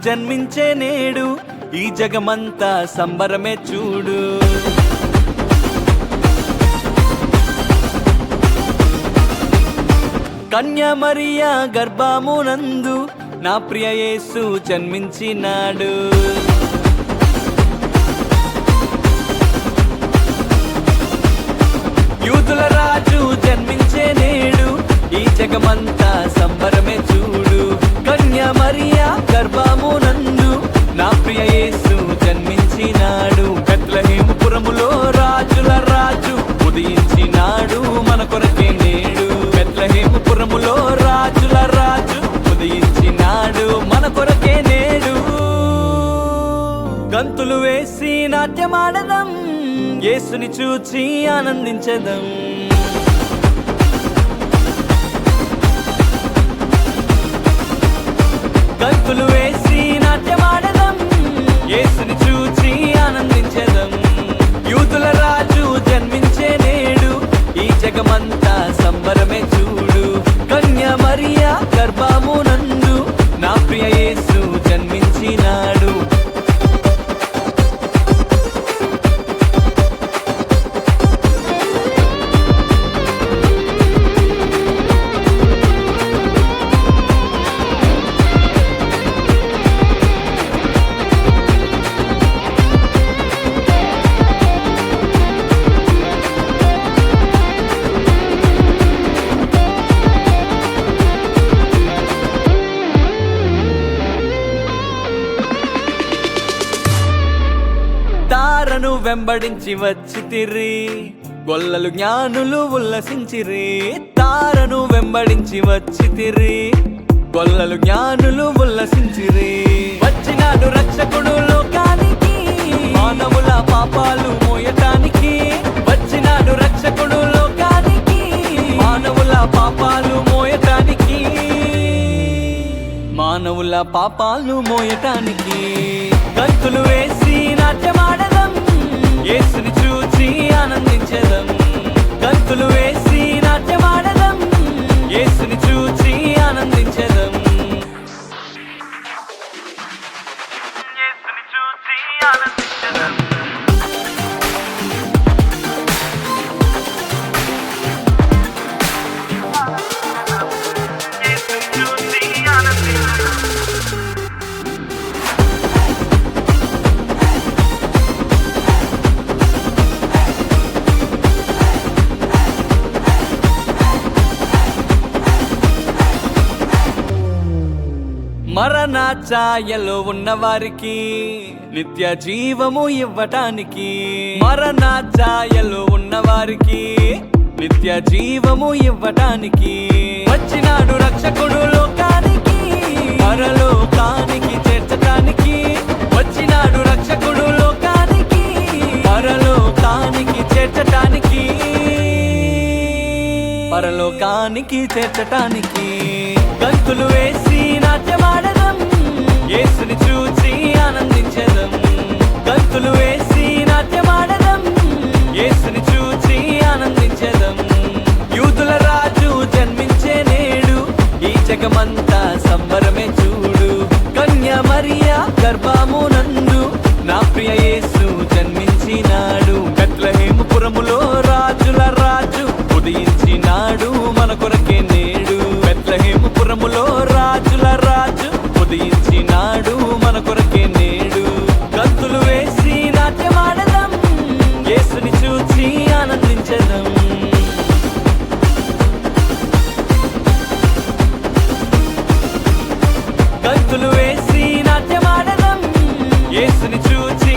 జన్మించే నేడు ఈ జగమంతా సంబరమే చూడు. కన్య మరియా గర్భమునందు నా ప్రియ యేసు జన్మించినాడు. యూదుల రాజు జన్మించే నేడు ఈ జగమంతా సంబరమే చూడు. కన్య మరియా గర్భమునందు నా ప్రియ యేసు జన్మించినాడు. బెత్లెహేముపురములో రాజుల రాజు ఉదయించినాడు మన కొరకే నేడు. బెత్లెహేముపురములో రాజుల రాజు ఉదయించినాడు మన కొరకే నేడు. గంతులు వేసి నాట్యమాడదాం, యేసుని చూచి ఆనందించదాం. గంతులు వేసి నాట్యమాడదాం, యేసుని చూచి ఆనందించదాం. యూదుల రాజు జన్మించే నేడు ఈ జగమంతా సంబరమే చూడు. కన్య మరియా గర్భమునందు నా ప్రియ యేసు జన్మించినాడు. తారను వెంబడించి వచ్చితిరి, గొల్లలు జ్ఞానులు ఉల్లసించిరి. తారను వెంబడించి వచ్చితిరి, గొల్లలు జ్ఞానులు ఉల్లసించిరి. వచ్చినాడు రక్షకుడు లోకానికి, మానవుల పాపాలు మోయటానికి. వచ్చినాడు రక్షకుడు లోకానికి, మానవుల పాపాలు మోయటానికి. మానవుల పాపాలు మోయటానికి. గంతులు వేసి నాట్యమాడదాం, యేసుని చూచి ఆనందించదాం. గంతులు వేసి నాట్యమాడదాం, యేసుని చూచి ఆనందించదాం. యేసుని చూచి ఆనందించదాం. మరణ ఛాయలో ఉన్నవారికి నిత్య జీవము ఇవ్వటానికి. మరణ ఛాయలో ఉన్నవారికి నిత్య జీవము ఇవ్వటానికి. వచ్చినాడు రక్షకుడు లోకానికి, పరలోకానికి చేర్చటానికి. వచ్చినాడు రక్షకుడు లోకానికి, పరలోకానికి చేర్చటానికి. పరలోకానికి చేర్చటానికి. గంతులు వేసి నాట్యమాడదాం, యేసుని చూచి ఆనందించదాం. గంతులు వేసి నాట్యమాడదాం, యేసుని చూచి ఆనందించదాం. యూదుల రాజు జన్మించే నేడు ఈ జగమంతా సంబరమే చూడు. కన్య మరియా గర్భమునందు నా ప్రియ యేసు జన్మించినాడు. బెత్లెహేముపురములో రాజుల రాజు ఉదయించినాడు మన కొరకే నేడు. బెత్లెహేముపురములో రాజుల రాజు ఉదయించినాడు మన కొరకే నేడు. గంతులు వేసి నాట్యమాడదాం, యేసుని చూచి ఆనందించదాం. గంతులు వేసి నాట్యమాడదాం, యేసుని చూచి